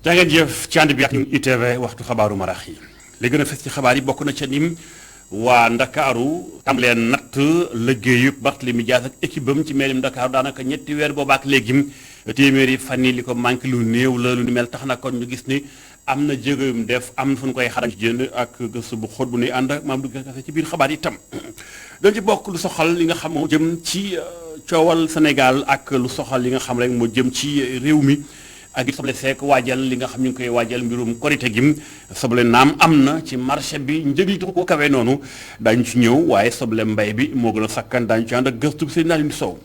da ngeen jëf ci ànd bi ak ITV waxtu xabaaru marax yi li gën a fes ci xabaar yi bokk na ca nim waa Ndakaaru tàmbalee natt liggéeyu Barthélémy Dias ak équipe am ci mairie Ndakaaru daanaka ñetti weer boobaak léegi téeméeri fan yi li ko manqué lu néew la lu ni mel tax na kon ñu gis ni am na jéego yu mu def am na fu ñu koy xaram ci jënd ak gëstu bu xóot bu nuy ànd ak maam dugg kase ci biir xabaar yi itam dañ ci bokk lu soxal li nga xam moo jëm ci coowal Sénégal ak lu soxal li nga xam rek moo jëm ci réew mi ak it soble seek waajal li nga xam ñu ngi koy waajal mbirum korite gi soble naam am na ci marché bi njëg li tax ko kawee noonu daañu ci ñëw waaye soble mbay bi moo gën a sakkan daañu ci ànd ak gëstu bi seen naalin sow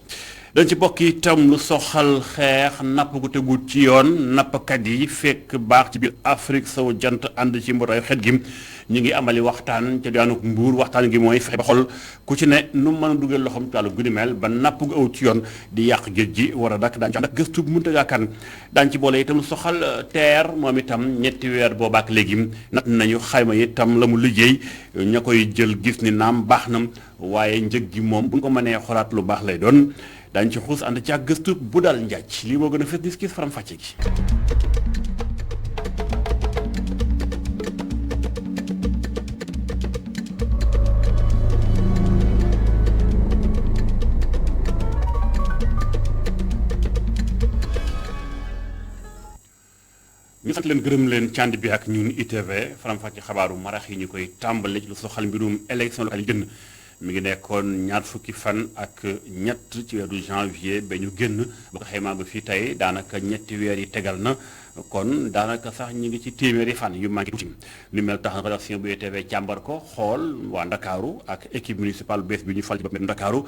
dañ ci bokk itam lu soxal xeex napp gu teguut ci yoon nappkat yi fekk baax ci biir Afrique sowu jant ànd ci mbootaayu xeet gi ñu ngi amali waxtaan ca daanu Mbuur waxtaan gi mooy fexe ba xol ku ci ne nu mën a dugal loxoom ci wàllu gu ni mel ba napp gu aw ci yoon di yàq géej gi war a dakk daañu ci ànd ak gëstu bu mënta gaakan daañu ci boole itam lu soxal teer moom itam ñetti weer boobaak léegi nat nañu xayma itam la mu liggéey ña koy jël gis ni naam baax na waaye njëg gi moom bu ñu ko mënee xoolaat lu baax lay doon daañu ci xuus ànd ci ak gëstu bu daal njaaj lii moo gën a fës dis kis faram fàcce gi ñu sant leen gërëm leen cànd bi ak ñun ITV faram fàcce xabaaru marax yi ñu koy tàmbale ci lu soxal mbirum élection locale yi jënd mi ngi nekkoon ñaar fukki fan ak ñett ci weeru janvier ba ñu génn ba ko xaymaa ba fii tey daanaka ñetti weer yi tegal na kon daanaka sax ñu ngi ci téeméeri fan yu manqué tuuti li mel tax na rédaction bu ITV càmbar ko xool waa Ndakaaru ak équipe municipale bees bi ñu fal ci bopp Ndakaaru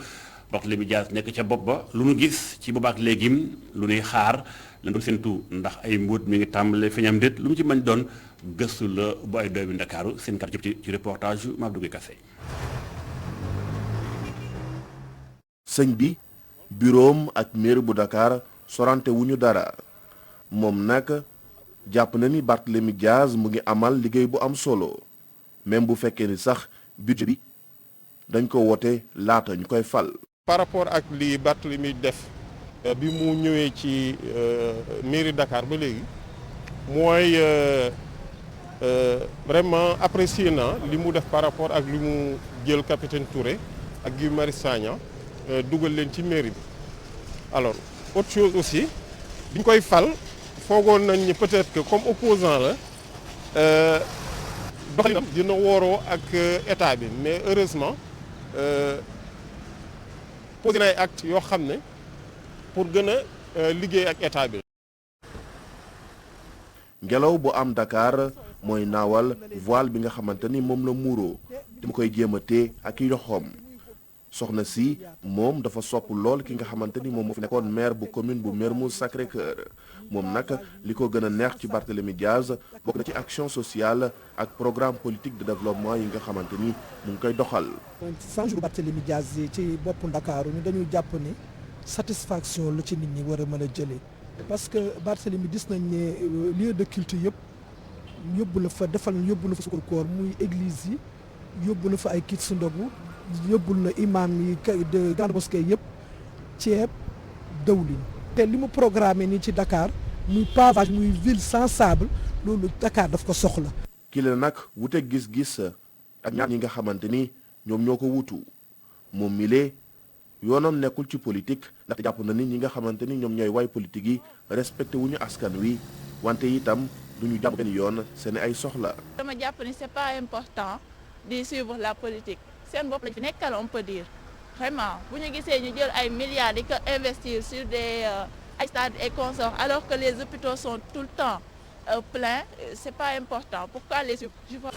Barthélémy Dias nekk ca bopp ba lu nu gis ci boobaak léegi lu nuy xaar lan doon séntu ndax ay mbóot mi ngi tàmbalee feeñam déet lu mu ci mën doon gëstu la bu ay doomi Ndakaaru seen kat jëpp ci reportage yu Mabdou Kassé sëñ bi bureau ak mairie bu Dakar sorante wu ñu dara moom nag jàpp na ni Barthélémy Dias mu ngi amal liggéey bu am solo même bu fekkee ni sax budget bi dañ ko wote laata ñu koy fal. par rapport ak li Barthélémy def bi mu ñëwee ci mairie Dakar ba léegi mooy vraiment apprécié na li mu def par rapport ak li mu jël capitaine Touré ak Guy Marius Sagna dugal leen ci mairie bi alors autre chose aussi biñ koy fal foogoon nañ ni peut-être que comme opposant la doxalinam dina wooroo ak état bi mais heureusement posé na ay actes yoo xam ne pour gën a liggéey ak état bi. ngelaw bu am Dakar mooy naawal voile bi nga xamante ni moom la muuroo te mu koy jéem a téye ak i loxoom. soxna si moom dafa sopp lool ki nga xamante ni moom moo fi nekkoon maire bu commune bu Mermoz Sacré-Cœur moom nag li ko gën a neex ci Barthélémy Dias bokk na ci action sociale ak programme politique de développement yi nga xamante ni mu ngi koy doxal. 100 jours Barthélémy Dias ci boppu Ndakaaru ñu dañuy jàpp ni satisfaction la ci nit ñi war a mën a jëlee parce que Barthélémy gis nañ ne lieu de culte yëpp yóbbu la fa defal yóbbu la fa sukkur koor muy église yi yóbbu la fa ay kit su ndogu yóbbul na imam yi de grande mosquée yëpp ceeb dawlin te li mu programmé nii ci Dakar muy pavage muy ville sans sable loolu Dakar daf ko soxla. ki la nag wute gis-gis ak ñaar ñi nga xamante ni ñoom ñoo ko wutu moom mi lee yoonam nekkul ci politique ndaxte jàpp na ni ñi nga xamante ni ñoom ñooy way politique yi respecté wuñu askan wi wante itam duñu jàpp benn yoon seen ay soxla. dama jàpp ni c'est pas important de suivre la politique. seen bopp lañ fi nekkal on peut dire vraiment bu ñu gisee ñu jël ay milliards di ko investir sur des ay stades et consorts alors que les hôpitaux sont tout le temps pleins c'est pas important pourquoi les suivre.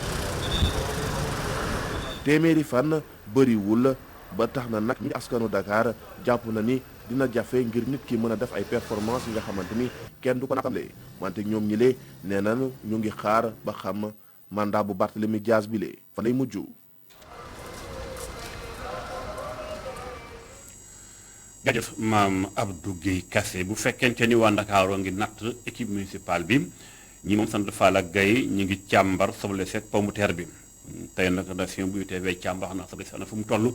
téeméeri fan bëriwul ba tax na nag ñi askanu Dakar jàpp na ni dina jafe ngir nit ki mën a def ay performance yi nga xamante ni kenn du ko naxamle wante ñoom ñi lee nee nañu ñu ngi xaar ba xam mandat bu Barthélémy Dias bi lee fa lay mujj. jërëjëf maam Abdou Guèye Kassé bu fekkente ni waa Ndakaaroo ngi natt équipe municipale bi ñi moom sant Fall ak Gaye ñu ngi càmbar soble seeg pomme de terre bi tey nag rédaction bu ITV càmbar na soble seeg na fu mu toll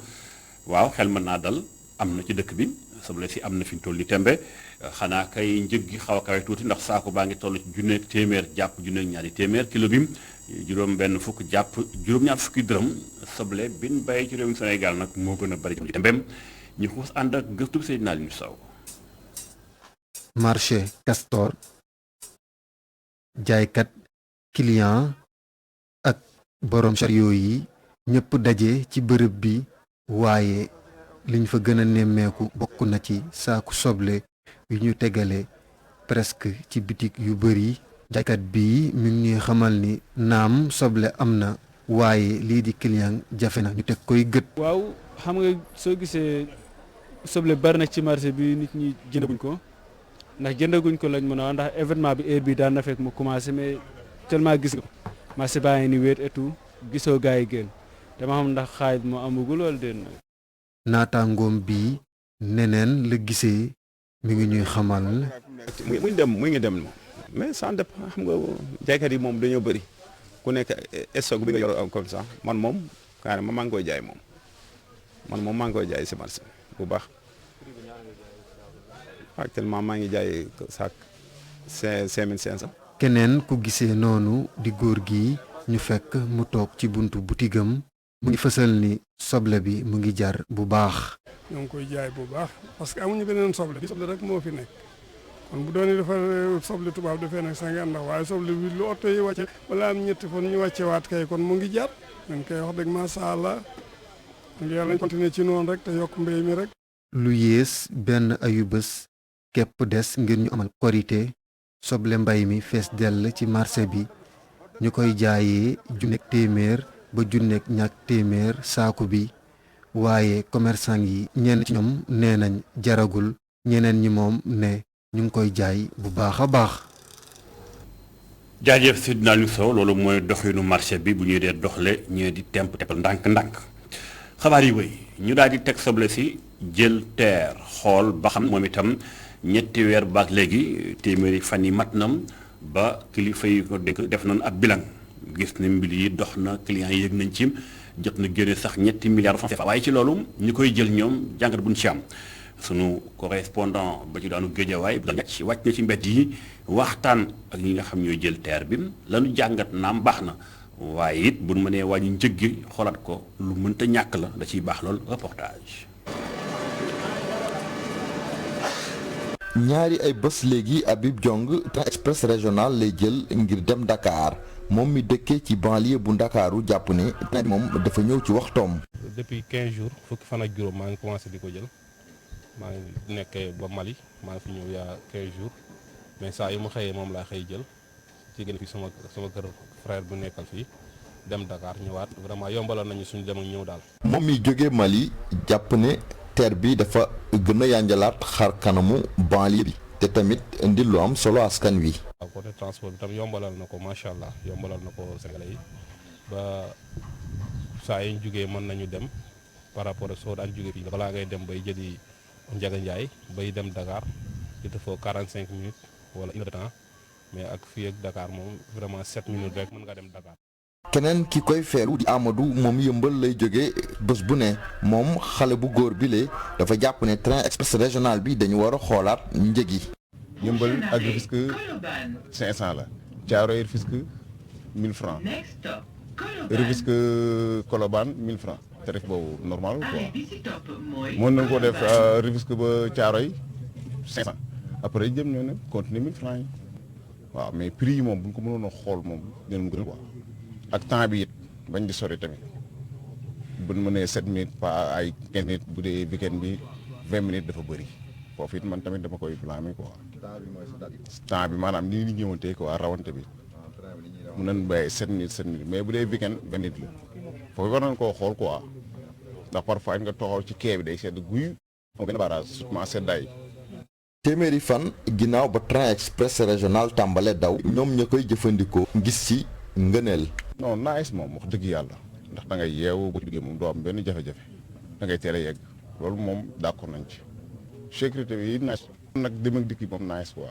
waaw xel mën naa dal am na ci dëkk bi soble si am na fi ñu toll ni tembe xanaa kay njëg gi xaw a kawe tuuti ndax saako baa ngi toll ci junneeg téeméer jàpp junneeg ñaari téeméer kilo bi juróom benn fukk jàpp juróom-ñaar fukki dërëm soble bin bàyyi ci réewum Sénégal nag moo gën a bari ci tembeem ñu xuus ànd ak gëstu bi Seydina Aliou Sow. marché Castor jaaykat client ak borom chariot yi ñëpp daje ci bërëb bi waaye liñ fa gën a nemmeeku bokk na ci saaku soble yu ñu tegale presque ci bitik yu bari jaaykat bi mi ngi ñuy xamal ni naam soble am na waaye lii di client jafe na ñu teg koy gët. waaw xam nga soo gisee soble bari na ci marché bi nit ñi jëndaguñ ko ndax jëndaguñ ko lañ mën a wax ndax événement bi heure bi daan na fekk mu commencé mais tellement gis nga ko marché baa ngi ni wéet et tout gisoo gars yi génn dama xam ndax xaalis moo amagul wala déet nag. naataangoom bi neneen la gisee mi ngi ñuy xamal. mu ngi dem mais ça dépend xam nga jaaykat yi moom dañoo bëri ku nekk stock bi nga yor comme ça man moom carrément maa ngi koy jaay moom maa ngi koy jaay si marché bu baax actuellement maa ngi jaay sac 5500. keneen ku gisee noonu di góor gi ñu fekk mu toog ci buntu butigam mu ngi fësal ni soble bi mu ngi jar bu baax. ñoo ngi koy jaay bu baax parce que amuñu beneen soble bi soble rek moo fi nekk kon bu doonee dafa soble tubaab dafee nekk 50 ndax waaye soble bi lu oto yi wàcce wala am ñetti fan ñu wàcce waat kay kon mu ngi jar dañ koy wax dëgg macha allah yàlla nañ continuer ci noonu rek te yokk mbéy mi rek. lu yées benn ayu bés képp des ngir ñu amal korité soble mbay mi fees dell ci marché bi ñu koy jaayee junneeg téeméer ba junneeg ñàkk téeméer saaku bi waaye commerçant yi ñenn ci ñoom nee nañ jaragul ñeneen ñi moom ne ñu ngi koy jaay bu baax a baax. jaajëf Seydina Aliou Sow loolu mooy doxinu marché bi bu ñuy dee doxle ñee di temp teppal ndànk-ndànk xabaar yi wéy ñu daal di teg soble si jël teer xool ba xam moom itam ñetti weer baak léegi téeméeri fan yi mat nam ba kilifa yi ko dégg def nañ ab bilan gis ne mbir yi dox na clients yi yëg nañ ci jot na génne sax ñetti milliards francs CFA waaye ci loolu ñu koy jël ñoom jàngat buñ ci am sunu correspondant ba ci daanu Géejawaay bi wàcc na ci mbedd yi waxtaan ak ñi nga xam ñooy jël teer bi lañu jàngat naam baax na waaye it buñ mënee wàññi njëg gi xoolaat ko lu mënta ñàkk la da ciy baax lool reportage. ñaari ay bés léegi Habib Diong train express régional lay jël ngir dem Dakar moom mi dëkkee ci banlieue bu Ndakaaru jàpp ne train moom dafa ñëw ci waxtoom. depuis 15 jours fukki fan ak juróom maa ngi commencé di ko jël maa ngi nekkee ba Mali maa ngi fi ñëw yaa 15 jours mais saa yu ma xëyee moom laa xëy jël ci gën fi sama kër frère bu nekkal fii dem Dakar ñëwaat vraiment yombalal nañu suñu dem ak ñëw daal. moom mi jógee Mali jàpp ne teer bi dafa gën a yanjalaat xar kanamu banlieue bi te tamit indi lu am solo askan wi. waaw côté transport bi tam yombalal na ko macha allah yombalal na ko Sénégalais yi ba saa yi ñu jugee mën nañu dem par rapport ak soo daan jugee fii balaa ngay dem bay jëli Ndiaga Ndiaye bay dem Dakar il te faut 45 minutes wala une heure de temps mais ak fii ak Dakar moom vraiment 7 minutes rek mën nga dem Dakar. keneen ki koy feeru di Amadou moom yëmbal lay jóge bés bu ne moom xale bu góor bi le dafa jàpp ne train express régional bi dañu war a xoolaat njëg yi. yëmbal ak Rufisque 500 la Thiaroye Rufisque 1000 francs Rufisque Colobane 1000 francs tarif boobu normal quoi mën nañ ko def Rufisque ba Thiaroye 500 après jëm ñoo ne continuer 1000 francs yi waaw mais prix yi moom bu ñu ko mënoon a xool moom dinañ gën quoi. ak temps bi it bañ di sori tamit bu ñu mënee 7 minutes pas ay 15 minutes bu dee weekend bi 20 minutes dafa bëri foofu it man tamit dama koy blâmer quoi. temps bi maanaam ni ñu ñëwantee quoi rawante bi mun nañu bàyyi 7 minutes mais bu dee weekend 20 minutes la foofu war nañu koo xool quoi ndax parfois nga toxaw ci kee bi day sedd guy moo benn barrage surtout seddaay. téeméeri fan ginnaaw ba train express régional tàmbale daw ñoom ña koy jëfandikoo gis ci ngëneel. non nice moom wax dëgg yàlla ndax da ngay yeewu boo ci duggee moom doo am benn jafe-jafe da ngay teel a yegg loolu moom d'accord nañ ci sécurité bi nice nag dem ak dikki moom nice quoi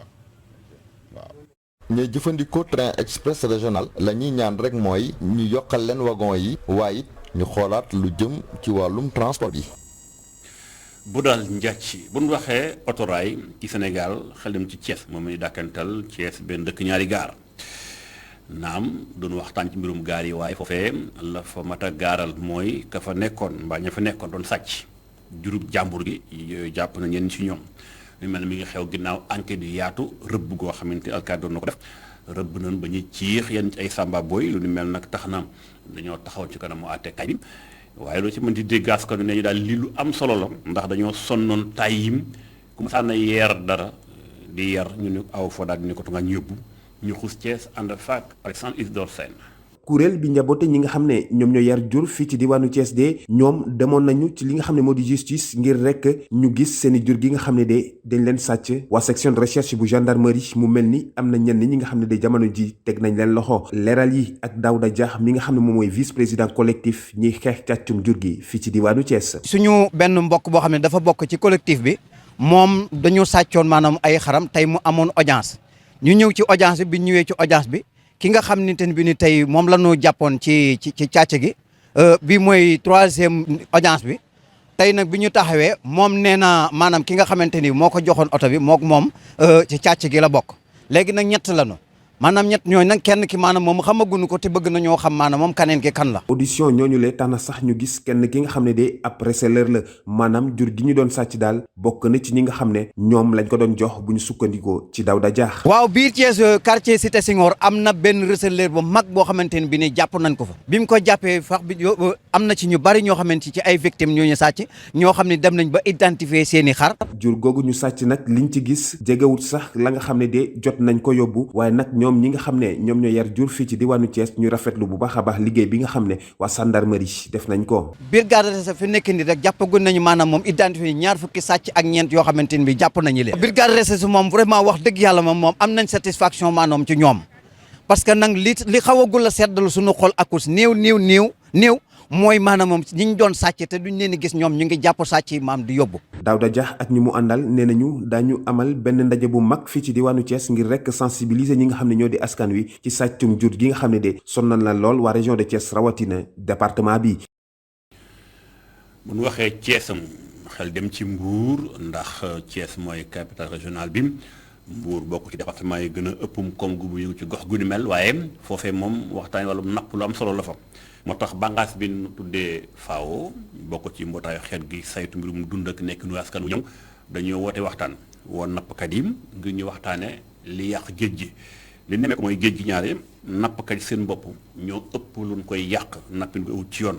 waaw. ñooy jëfandikoo train express régional la ñuy ñaan rek mooy ñu yokkal leen wagon yi waaye it ñu xoolaat lu jëm ci wàllum transport yi. bu dal njàcc bu ñu waxee autorail ci Sénégal xel dem ci Thiès moom la ñu dàkkantal Thiès benn dëkk ñaari gaar naam doon waxtaan ci mbirum gaar yi waaye foofee la fa mat a gaaral mooy ka fa nekkoon mbaa ña fa nekkoon doon sàcc jurub jàmbur gi yooyu jàpp na ñenn ci ñoom lu mel ne mi ngi xew ginnaaw enquête yu yaatu rëbb goo xamante ni alkaati doon na ko def rëbb nañ ba ñuy ciix yenn ci ay samba boy lu ni mel nag tax na dañoo taxaw ci kanamu àttekaay bi waaye loo ci mën di dégg askan wi ne ñu daal lii lu am solo la ndax dañoo sonnoon tàyyim ku ma sànna yeer dara di yar ñu ne aw foo daal di ne ko nga ñu yóbbu ñu xus Thiès ànd faak Alexandre Isidore Sène. kuréel bi njaboote ñi nga xam ne ñoom ñoo yar jur fii ci diwaanu Thiès de ñoom demoon nañu ci li nga xam ne moo di justice ngir rek ñu gis seeni jur gi nga xam ne de dañ leen sàcc waa section de recherche bu gendarmerie mu mel ni am na ñenn ñi nga xam ne de jamono ji teg nañ leen loxo leeral yi ak Daouda Dia mi nga xam ne moom mooy vice président collectif ñiy xeex càccum jur gi fii ci diwaanu Thiès. suñu benn mbokk boo xam ne dafa bokk ci collectif bi moom dañu sàccoon maanaam ay xaram tey mu amoon audience ñu ñëw ci audience bi ñëwee ci audience bi. ki nga xam ni bi ni tey moom la ñu jàppoon ci càcc gi bi mooy 3e audience bi tey nag bi ñu taxawee moom nee na maanaam ki nga xamante ni moo ko joxoon oto bi moom ci càcc gi la bokk léegi nag ñett la ñu maanaam ñett ñooñu nag kenn ki maanaam moom xamaguñu ko te bëgg nañoo xam maanaam moom kaneen ki kan la. audition ñooñu lee tax na sax ñu gis kenn ki nga xam ne de ab receleur la maanaam jur gi ñu doon sàcc daal bokk na ci ñi nga xam ne ñoom lañ ko doon jox bu ñu sukkandikoo ci Daouda Dia. waaw biir Thiès quartier Cité Senghor am na benn receleur bu mag boo xamante ne bi ni jàpp nañ ko fa. bi mu ko jàppee fax bi am na ci ñu bari ñoo xamante ci ay victimes ñoo ñu sàcc ñoo xam ne dem nañ ba identifier seen i xar. jur googu ñu sàcc nag liñ ci gis jegewut sax la nga xam ne de jot nañ ko yóbbu waaye nag ñoom ñi nga xam ne ñoom ñoo yar jur fii ci diwaanu Thiès ñu rafetlu bu baax a baax liggéey bi nga xam ne waa gendarmerie def nañ ko. biir garde sa fi nekk ni rek jàppagun nañu maanaam moom identifié ñaar fukki sàcc ak ñeent yoo xamante ni bi jàpp nañu leen. biir garde sa moom vraiment wax dëgg yàlla moom am nañ satisfaction maanaam ci ñoom parce que nag li xawagul a seddal suñu xol akus néew mooy maanaam moom ñi ñu doon sàcc te duñ leen gis ñoom ñu ngi jàpp sàcc yi maam di yóbbu. Daouda Dia ak ñi mu àndal nee nañu daañu amal benn ndaje bu mag fii ci diwaanu Thiès ngir rek sensibiliser ñi nga xam ne ñoo di askan wi ci sàccum jur gi nga xam ne de sonnal na lool waa région de Thiès rawatina département bi. bu ñu waxee Thièsam xel dem ci Mbour ndax Thiès mooy capitale régionale bi Mbour bokk ci département yi gën a ëppum koom gu bu yëngu ci gox gu ni mel waaye foofee moom waxtaan wala napp lu am solo la fa. moo tax bànqaas bi ñu tuddee FAO bokk ci mbootaayu xeet gi saytu mbirum dund ak nekk nu askan wu ñëw dañoo woote waxtaan woon nappkat yi ngir ñu waxtaane li yàq géej gi li nemee ko mooy géej gi ñaare nappkat yi seen bopp ñoo ëpp luñ koy yàq nappin ko wut ci yoon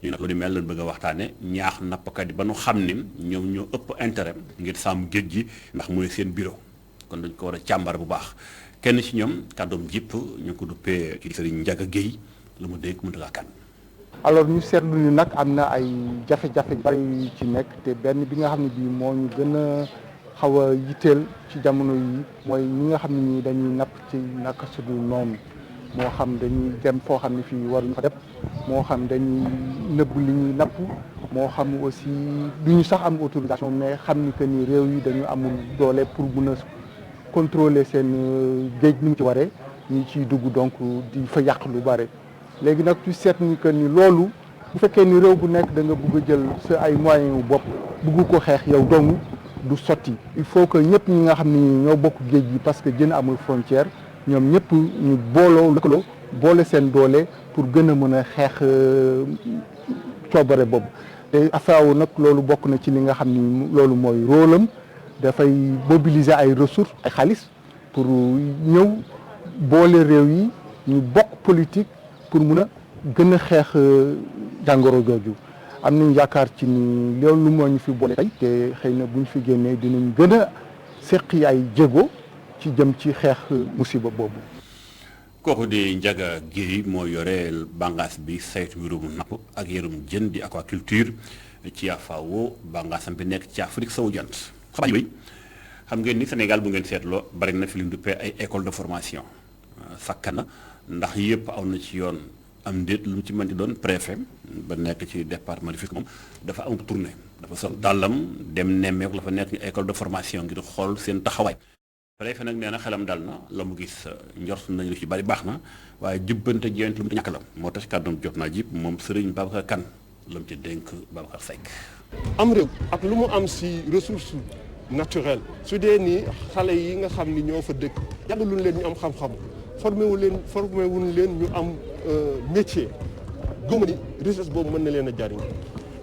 ñu nag lu ni mel lañ bëgg a waxtaane ñaax nappkat yi ba nu xam ni ñoom ñoo ëpp intérêt ngir sàmm géej gi ndax mooy seen bureau kon dañ ko war a càmbar bu baax kenn ci ñoom kàddoom jipp ñu ko duppee ci Serigne Ndiaga Guèye lu mu dégg mënta kan. alors ñu seetlu ni nag am na ay jafe-jafe bari yu ci nekk te benn bi nga xam ne bii moo ñu gën a xaw a yitteel ci jamono yi mooy ñi nga xam ne nii dañuy napp ci naka su dul noonu moo xam dañuy dem foo xam ne fii waruñu fa def moo xam dañuy nëbb li ñuy napp moo xam aussi duñu sax am autorisation mais xam ni que ni réew yi dañu amul doole pour mun a contrôler seen géej ni mu ci waree ñu ciy dugg donc di fa yàq lu bare. léegi nag tu seet ni que ni loolu bu fekkee ni réew bu nekk da nga bugg a jël sa ay moyens yu bopp bugg ko xeex yow dong du sotti il faut que ñëpp ñi nga xam ni ñoo bokk géej gi parce que jën amul frontière ñoom ñëpp ñu booloo lëkkaloo boole seen doole pour gën a mën a xeex coobare boobu te FAO nag loolu bokk na ci li nga xam ni loolu mooy rôle am dafay mobiliser ay ressources ay xaalis pour ñëw boole réew yi ñu bokk politique pour mun a gën a xeex jàngoro jooju am nañu yaakaar ci ni loolu moo ñu fi boole tey te xëy na bu ñu fi génnee dinañ gën a seqi ay jéego ci jëm ci xeex musiba boobu. kooku di Ndiaga Guèye moo yore bàngaas bi saytu mbirum napp ak yarum jën di aquaculture ci FAO bàngaasam bi nekk ci Afrique sowu jant. xabaar yi xam ngeen ni Sénégal bu ngeen seetloo bari na fi lu ñu duppee ay école de formation sakkan na ndax yëpp aw na ci yoon am ndéet lu mu ci mën di doon préfet ba nekk ci département de Rufisque moom dafa am tournée dafa sol dàllam dem nemmeeku la fa nekk école de formation ngir xool seen taxawaay. préfet nag nee na xelam dal na la mu gis njort nañu lu ci bari baax na waaye jubbante jeent lu mu ñàkk la moo tax kàddoom jot naa jib moom Serigne Babacar Kane lam ci dénk Babacar Seck. am réew ak lu mu am si ressource naturelle su dee ni xale yi nga xam ni ñoo fa dëkk jàngaluñ leen ñu am xam-xam formé wuñ leen ñu am métier gëma ni richesse boobu mën na leen a jariñ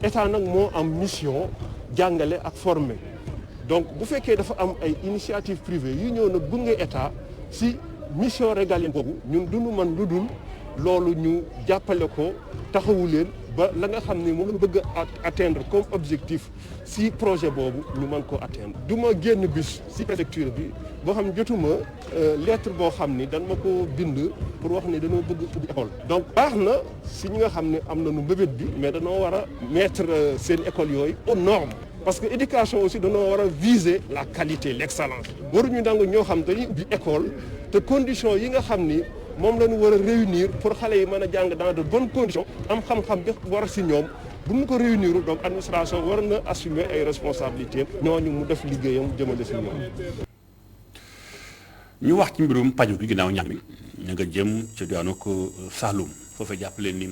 état nag moo am mission jàngale ak former donc bu fekkee dafa am ay initiative privée yu ñëw nag gunge état si mission régalienne boobu ñun duñu mën lu dul loolu ñu jàppale ko taxawu leen ba la nga xam ni moom la bëgg a atteindre comme objectif si projet boobu ñu mën ko atteindre. du ma génn bis si préfecture bi boo xam ne jotuma lettre boo xam ni dañ ma ko bind pour wax ni dañoo bëgg ubbi école. donc baax na si ñi nga xam ne am nañu mbébét bi mais dañoo war a mettre seen école yooyu aux normes. parce que éducation aussi dañoo war a viser la qualité l'excellence. waruñu nangu ñoo xam dañuy ubbi école te conditions yi nga xam ni moom la ñu war a réunir pour xale yi mën a jàng dans de bonnes conditions am xam-xam bi war a si ñoom bu ñu ko réunir donc administration war na assumer ay responsabilités ñooñu mu def liggéeyam jëmale si ñoom. ñu wax ci mbirum paju gi ginnaaw ñax mi ñu nga jëm ci diwaanu ko Saloum foofee jàppale ni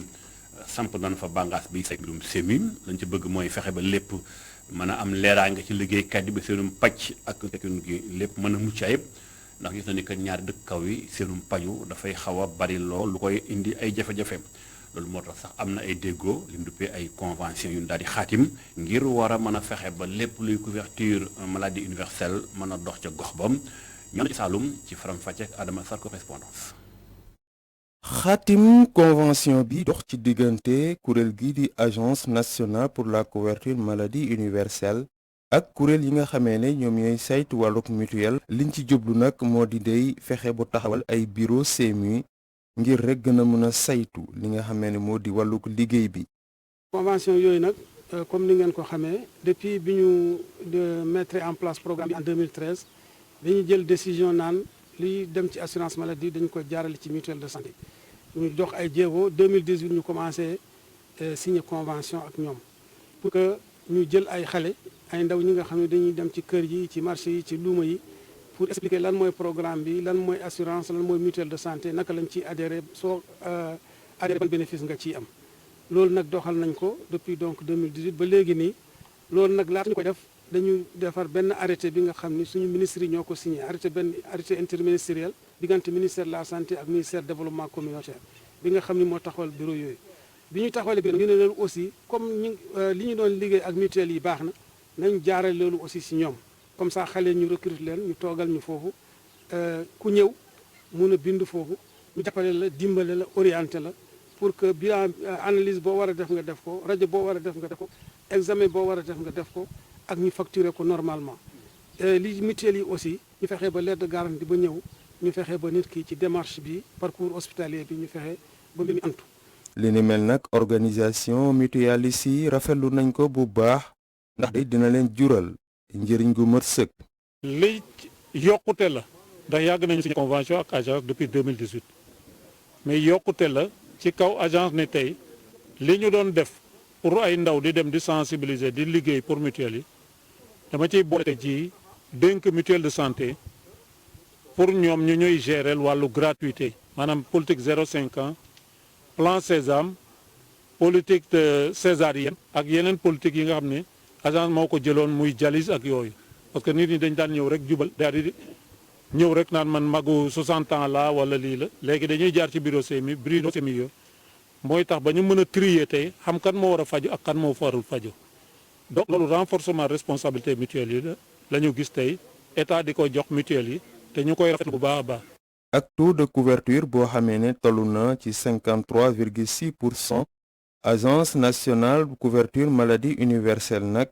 samp nañ fa bàngaas bi say mbirum semi lañ ci bëgg mooy fexe ba lépp mën a am leeraange ci liggéeykat yi ba seenum pàcc ak tekkin gi lépp mën a mucc ayib ndax gis na ni que ñaari dëkk kaw yi seenum paju dafay xaw a bari lool lu koy indi ay jafe-jafe loolu moo tax sax am na ay déggoo li mu duppee ay convention yu ñu daal di xaatim ngir war a mën a fexe ba lépp luy couverture maladie universelle mën a dox ca gox bam ñoo ci Saloum ci Faram-Fàcce ak Adama Sarr correspondance. xaatim convention bi dox ci diggante kuréel gi di agence nationale pour la couverture maladie universelle ak kuréel yi nga xamee ne ñoom ñooy saytu wàllug mutuelle liñ ci jublu nag moo di dey fexe bu taxawal ay bureau CMU ngir rek gën a mën a saytu li nga xamee ne moo di wàllug liggéey bi. convention yooyu nag comme ni ngeen ko xamee depuis bi ñu mettre en place programme bi en 2013 dañuy jël décision naan liy dem ci assurance maladie dañu ko jaarale ci mutuelle de santé ñu dox ay jéego 2018 ñu commencé signer convention ak ñoom pour que ñu jël ay xale ay ndaw ñi nga xam ne dañuy dem ci kër yi ci marché yi ci luuma yi pour expliquer lan mooy programme bi lan mooy assurance lan mooy mutuelle de santé naka lañ ciy adhéré soo adhéré ban bénéfice nga ciy am loolu nag doxal nañ ko depuis donc 2018 ba léegi nii loolu nag laata ñu koy def dañu defar benn arrêté bi nga xam ni suñu ministre yi ñoo ko signé arrêté interministériel diggante ministère de la santé ak ministère développement communautaire bi nga xam ni moo taxawal bureau yooyu bi ñu taxawalee bureau ñu ne leen aussi comme li ñu doon liggéey ak mutuelle yi baax na nañ jaarale loolu aussi si ñoom comme ça xale ñu recrute leen ñu toogal ñu foofu ku ñëw mun a bind foofu ñu jàppale la dimbale la orienté la pour que bilan analyse boo war a def nga def ko rajo boo war a def nga def ko examen boo war a def nga def ko ak ñu facturer ko normalement li mutuelle yi aussi ñu fexe ba lettre de garantie ba ñëw ñu fexe ba nit ki ci démarche bi parcours hospitalier bi ñu fexe ba mbir mi antu. li ni mel nag organisation mutualiste yi rafetlu nañ ko bu baax ndax dina leen jural njëriñ gu mat sëkk. li yokkute la ndax yàgg nañu suñu convention ak agence depuis 2018 mais yokkute la ci kaw agence ne tey li ñu doon def pour ay ndaw di dem di sensibiliser di liggéey pour mutuelle yi dama ciy boole ji dénk mutuelle de santé pour ñoom ñu ñuy gérer wàllu gratuité maanaam politique 0,5 ans plan Sésame politique de césarienne ak yeneen politique yi nga xam ne agence moo ko jëloon muy dialyse ak yooyu parce que nit ñi dañ daan ñëw rek jubal daal di ñëw rek naan man magu 60 ans la wala lii la léegi dañuy jaar ci bureau CMU yooyu mooy tax ba ñu mën a trier tey xam kan moo war a faju ak kan moo farul faju donc loolu renforcement responsabilité mutuelle yi la ñu gis tey état di ko jox mutuelle yi te ñu koy rafetlu bu baax a baax. ak taux de couverture boo xamee ne tollu na ci 53,6%. agence nationale bu couverture maladie universelle nag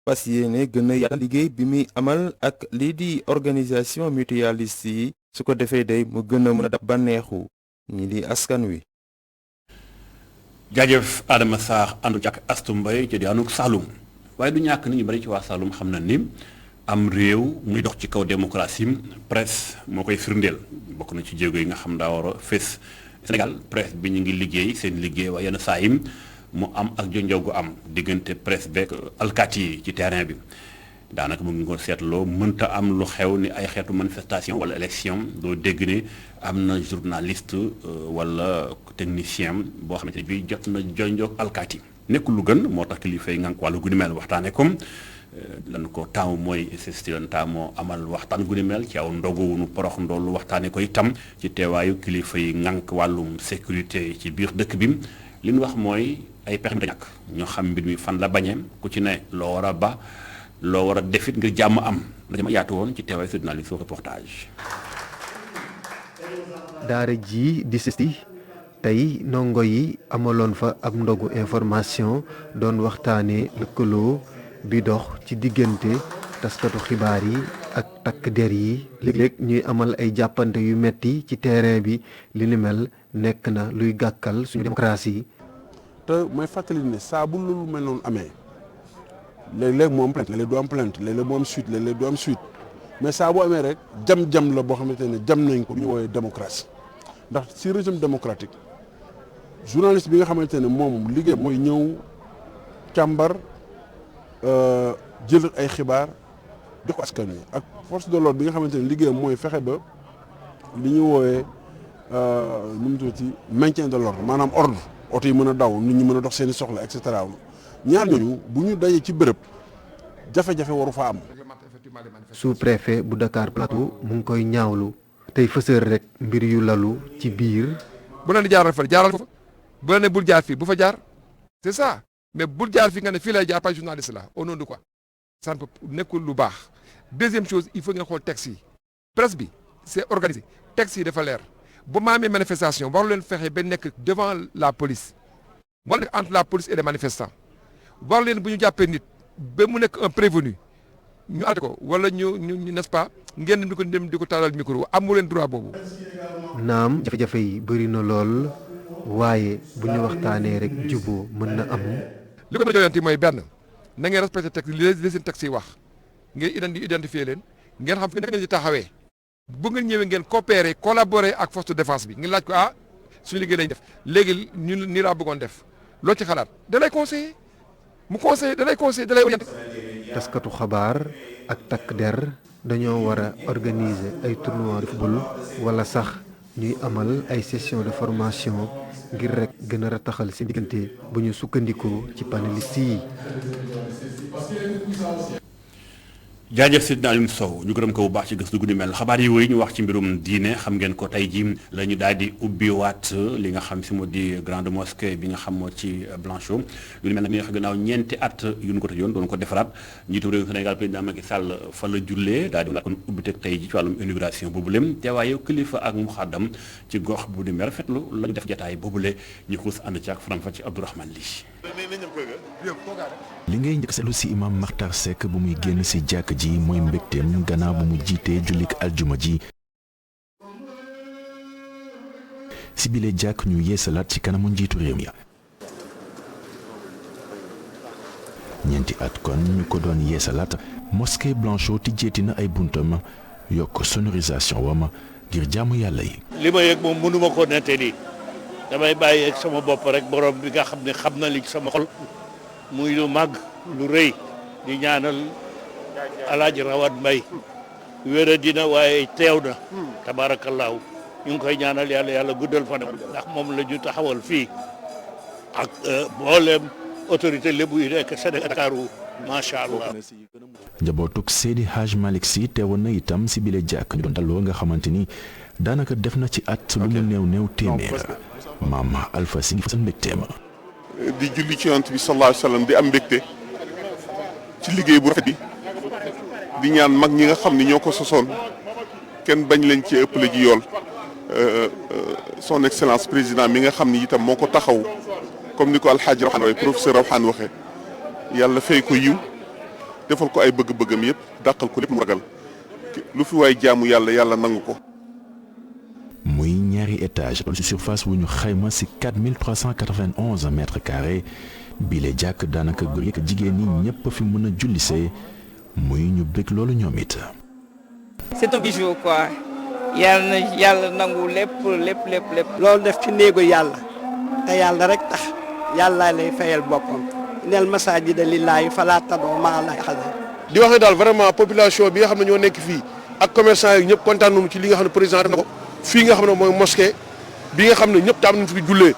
fas yéene gën a yaatal liggéey bi muy amal ak lii di organisation mutualiste yi su ko defee day mu gën a mën a dab bànneexu ñi di askan wi. jaajëf Adama Sarr àndu ak Astou Mbaye ci diwaanu Saloum waaye du ñàkk nit ñu bari ci waa Saloum xam na ni am réew muy dox ci kaw démocratie presse moo koy firndeel bokk na ci jéego yi nga xam daa war a fés Sénégal presse bi ñu ngi liggéey seen liggéey waaye yenn saa yi mu am ak jonjow gu am diggante presse beeg alkaati yi ci terrain bi daanaka mu ngi ko seetloo mënta am lu xew ni ay xeetu manifestation wala élection doo dégg ne am na journaliste wala technicien boo xamante ne bii jot na jonjoog alkaati nekkul lu gën moo tax kilifa yi ngànk wàllu gu ni mel waxtaane comme lan ko taamu mooy SST lan taamoo amal waxtaan gu ni mel ci aw ndogu nu porox ndoolu waxtaane ko itam ci teewaayu kilifa yi ngànk wàllum sécurité ci biir dëkk bi li ñu wax mooy ay pexe da ñàkk ñoo xam mbir mi fan la bañee ku ci ne loo war a ba loo war a defit ngir jàmm am la jama yaatu woon ci teewaayu journaliste reportage. daara ji di SST tey ndongo yi amaloon fa ab ndogu information doon waxtaanee lëkkaloo bi dox ci diggante taskatu xibaar yi ak takk der yi léeg-léeg ñuy amal ay jàppante yu metti ci terrain bi li ni mel nekk na luy gàkkal suñu démocratie. te mooy fàttali ne saa bu loolu mel noonu amee léeg-léeg mu am plainte léeg-léeg du am plainte léeg-léeg mu am suite léeg-léeg du am suite mais saa bu amee rek jam-jam la boo xamante ne jam nañ ko ñu woowee démocratie ndax si régime démocratique journaliste bi nga xamante ne moom liggéey mooy ñëw càmbar jël ay xibaar jox ko askan wi ak force de l'ordre bi nga xamante ne liggéeyam mooy fexe ba li ñu woowee nu mu tuddati maintien de l'ordre maanaam ordre oto yi mën a daw nit ñi mën a dox seen i soxla et cetera ñaar ñooñu bu ñu dajee ci bërëb jafe-jafe waru fa am. sous-préfet bu Dakar Plateau mu ngi koy ñaawlu tey fësër rek mbir yu lalu ci biir. bu leen di jaaral fa jaaral ko fa bu leen ne bul jaar fii bu fa jaar c'est ça. mais bul jaar fi nga ne fii lay jaar pas journaliste la au nom de quoi ça ne peut nekkul lu baax deuxième chose il faut nga xool texte yi presse bi c'est organisé texte yi dafa leer bu ma amee manifestation waru leen fexe ba nekk devant la police wala nekk entre la police et les manifestants waru leen bu ñu jàppee nit ba mu nekk un prévenu ñu àtte ko wala ñu n'est-ce pas ngeen di ko dem di ko taalal micro amu leen droit boobu. naam jafe-jafe yi bëri na lool waaye bu ñu waxtaanee rek juboo mën na am. li ko mën a joyanti mooy benn na ngeen respecté texte li seen texte yi wax ngeen identifier leen ngeen xam fi ngeen ci taxawee bu ngeen ñëwee ngeen coopérer collaborer ak force de défense bi ngeen laaj ko suñu liggéey lañ def léegi ñun nii laa bëggoon def loo ci xalaat da lay conseiller mu conseiller da lay conseiller da lay orienté. taskatu xabaar ak takk der dañoo war a organiser ay tournois de football wala sax ñuy amal ay session de formation ngir rek gën a rataxal seen diggante bu ñu sukkandikoo ci panélistes yi. jaajëf Sidna Alioune Sow ñu gërëm ko bu baax ci gëstu gu ni mel xabaar yi wéy ñu wax ci mbirum diine xam ngeen ko tey jii la ñu daal di ubbiwaat li nga xam si moo di grande mosquée bi nga xam moo ci Blanchot lu ni mel nag mi nga xam gannaaw ñeenti at yu ñu ko tëjoon doon ko defaraat njiitu réew Sénégal président Macky Sall fa la jullee daal di kon ubbiteg tey ji ci wàllum inauguration boobule teewaayu kilifa ak muxaddam ci gox bu ni mel rafetlu la ñu def jataay boobule ñu xuus ànd ci ak faram-fàcce ci Abdourahmane li ngay njëkk seetlu si imam Makhtar Seck bu muy génn si jàkk ji mooy mbégteem gannaaw bu mu jiitee jullik aljuma ji si bile jàkk ñu yeesalaat ci kanamu njiitu réew mi ñeenti at kon ñu ko doon yeesalaat mosquée Blanchot tijjeeti na ay buntam yokk sonorisation wam ngir jaamu yàlla yi. li ma yëg moom mënuma ko nettali damay bàyyi ak sama bopp rek borom bi nga xam ne xam na li sama xol muy lu màgg lu rëy di ñaanal alaaji Rawat Mbay wéra dina waaye teew na tabaarakallaahu ñu ngi koy ñaanal yàlla guddal fanam ndax moom la ñu taxawal fii ak mboolem autorité lébu yi nekk Sénégal Dakaru macha allah. njabootug Seydi Hadj Malick Sy teewoon na itam si bile jàkk ñu doon daloo nga xamante ni daanaka def na ci at lu mu néew téeméer maam Alpha Sy ngi fasal mbégteema di julli ci yonent bi sallallahu alayhi wa sallam di am mbégte ci liggéey bu rafet bi di ñaan mag ñi nga xam ni ñoo ko sosoon kenn bañ leen ci ëppale ji yool son excellence président mi nga xam ni itam moo ko taxaw comme ni ko alxaaji Rawaan waxee professeur Rawaan waxee yàlla fay ko yiw defal ko ay bëgg-bëggam yëpp dàqal ko lépp mu ragal lu fi waay jaamu yàlla nangu ko. muy ñaari étage ci surface bu ñu xayma ci 4391 mètres carrés bile jàkk daanaka góor ak jigéen ñi ñëpp fi mën a jullisee muy ñu bëgg loolu ñoom it. c'est un bijou quoi yàlla nangu lépp. loolu def ci néegu yàlla te yàlla rek tax yàlla lay fayal boppam neel masaajida lillaahi falaa tad'uu ma'a llaahi ahadan. di wax ne daal vraiment population bi nga xam ne ñoo nekk fii ak commerçant yi ñëpp kontaan nañu ci li nga xam ne président def na ko. fii nga xam ne mooy mosquée bi nga xam ne ñëpp tam nañ fi jullee.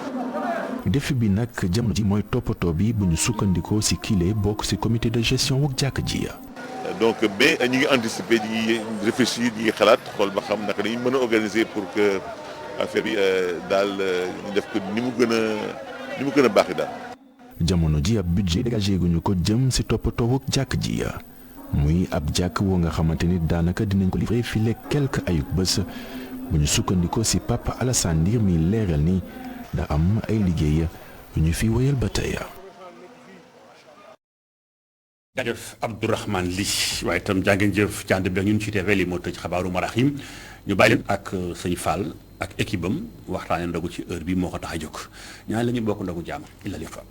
défi bi nag jamono ji mooy toppatoo bi bu ñu sukkandikoo ci kile bokk ci comité de gestion wu jàkk ji. donc mais ñu ngi anticiper ñu ngi réfléchir ñu ngi xalaat xool ba xam naka dañu mën a organiser pour que affaire bi daal ñu def ko ni mu gën a baaxee daal. jamono ji ab budget dégagé guñu ko jëm ci toppatoo jàkk ji muy ab jàkk woo nga xamante ni daanaka dinañ ko livré file quelque ayub bés bu ñu sukkandikoo ci Papa Alassane Ndir mi leeral ni da am ay liggéey yu ñu fi wéyal ba tey. jaajëf Abdourahmane Ly waaye itam jàngeen jëf ci ànd bi ak ñun ci TV li moo tëj xabaaru Maraxim ñu bàyyi leen ak sëñ Fall ak équipe am waxtaanee ndogu ci heure bi moo ko tax a jóg ñaan la ñu bokk ndogu jàmm illa liqa